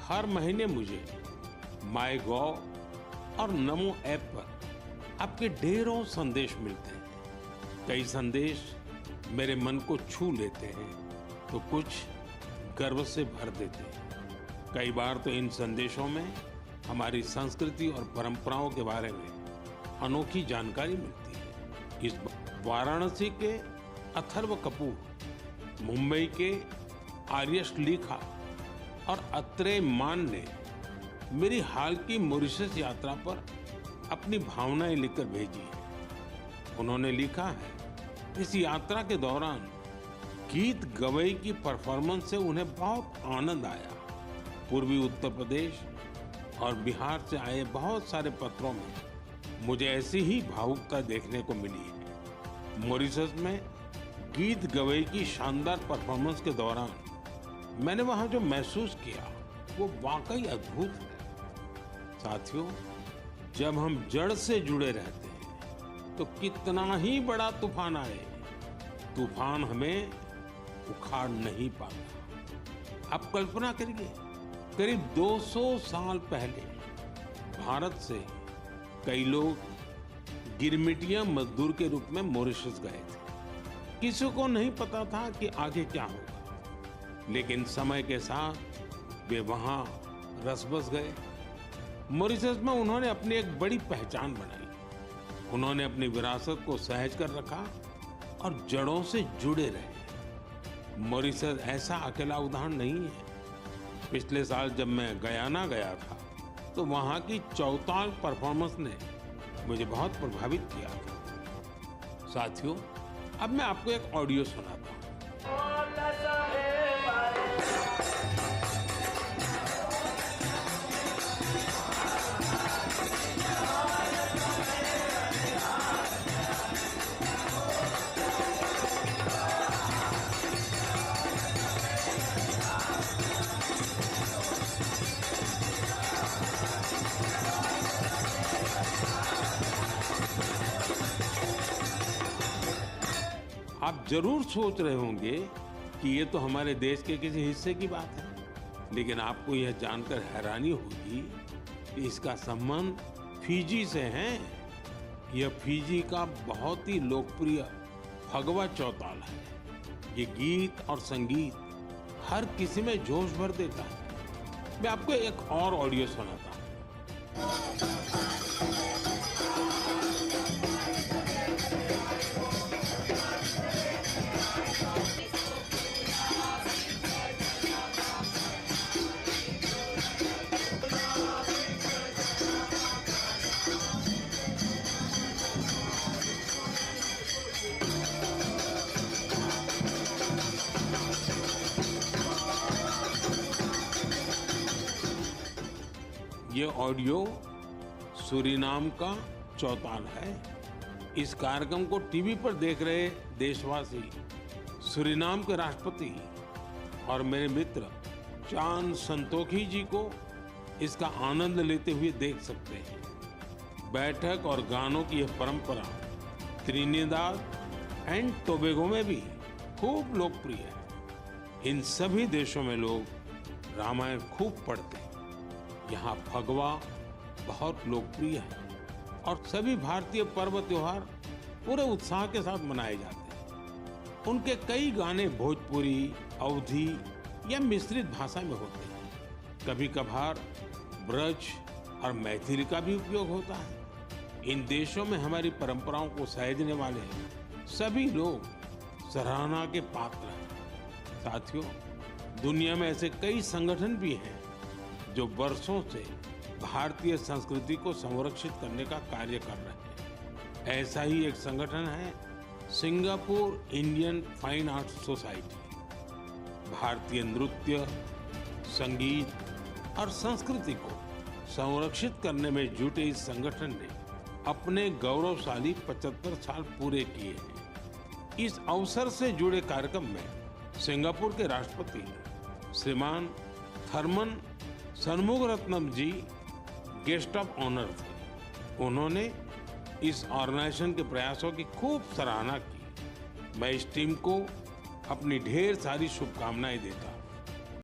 हर महीने मुझे माईगॉव और नमो ऐप पर आपके ढेरों संदेश मिलते हैं। कई संदेश मेरे मन को छू लेते हैं तो कुछ गर्व से भर देते हैं। कई बार तो इन संदेशों में हमारी संस्कृति और परंपराओं के बारे में अनोखी जानकारी मिलती है। इस वाराणसी के अथर्व कपूर, मुंबई के आर्यश लिखा और अत्रेय मान ने मेरी हाल की मॉरिशस यात्रा पर अपनी भावनाएं लिखकर भेजी है। उन्होंने लिखा है, इस यात्रा के दौरान गीत गवई की परफॉर्मेंस से उन्हें बहुत आनंद आया। पूर्वी उत्तर प्रदेश और बिहार से आए बहुत सारे पत्रों में मुझे ऐसी ही भावुकता देखने को मिली है। मॉरिशस में गीत गवई की शानदार परफॉर्मेंस के दौरान मैंने वहां जो महसूस किया वो वाकई अद्भुत है। साथियों, जब हम जड़ से जुड़े रहते हैं तो कितना ही बड़ा तूफान आए, तूफान हमें उखाड़ नहीं पाता। आप कल्पना करिए, करीब 200 साल पहले भारत से कई लोग गिरमिटिया मजदूर के रूप में मॉरिशस गए थे। किसी को नहीं पता था कि आगे क्या होगा, लेकिन समय के साथ वे वहां रस बस गए। मॉरिशस में उन्होंने अपनी एक बड़ी पहचान बनाई। उन्होंने अपनी विरासत को सहेज कर रखा और जड़ों से जुड़े रहे। मॉरिशस ऐसा अकेला उदाहरण नहीं है। पिछले साल जब मैं गयाना गया था तो वहां की चौताल परफॉर्मेंस ने मुझे बहुत प्रभावित किया था। साथियों, अब मैं आपको एक ऑडियो सुनाता हूँ। आप जरूर सोच रहे होंगे कि ये तो हमारे देश के किसी हिस्से की बात है, लेकिन आपको यह जानकर हैरानी होगी कि इसका संबंध फिजी से है। यह फिजी का बहुत ही लोकप्रिय फगवा चौताल है। ये गीत और संगीत हर किसी में जोश भर देता है। मैं आपको एक और ऑडियो सुनाता हूँ। ये ऑडियो सूरीनाम का चौताल है। इस कार्यक्रम को टीवी पर देख रहे देशवासी सूरीनाम के राष्ट्रपति और मेरे मित्र चान संतोखी जी को इसका आनंद लेते हुए देख सकते हैं। बैठक और गानों की यह परंपरा त्रिनिदाद एंड टोबैगो में भी खूब लोकप्रिय है। इन सभी देशों में लोग रामायण खूब पढ़ते हैं। यहाँ फगवा बहुत लोकप्रिय है और सभी भारतीय पर्व त्योहार पूरे उत्साह के साथ मनाए जाते हैं। उनके कई गाने भोजपुरी, अवधी या मिश्रित भाषा में होते हैं। कभी कभार ब्रज और मैथिली का भी उपयोग होता है। इन देशों में हमारी परंपराओं को सहेजने वाले सभी लोग सराहना के पात्र हैं। साथियों, दुनिया में ऐसे कई संगठन भी हैं जो वर्षों से भारतीय संस्कृति को संरक्षित करने का कार्य कर रहे हैं। ऐसा ही एक संगठन है Singapore Indian fine arts society. भारतीय नृत्य, संगीत और संस्कृति को संरक्षित करने में जुटे इस संगठन ने अपने गौरवशाली 75 साल पूरे किए हैं। इस अवसर से जुड़े कार्यक्रम में सिंगापुर के राष्ट्रपति श्रीमान Tharman Shanmugaratnam ji guest of honour थे। उन्होंने इस ऑर्गेनाइजेशन के प्रयासों की खूब सराहना की। मैं इस टीम को अपनी ढेर सारी शुभकामनाएं देता हूं।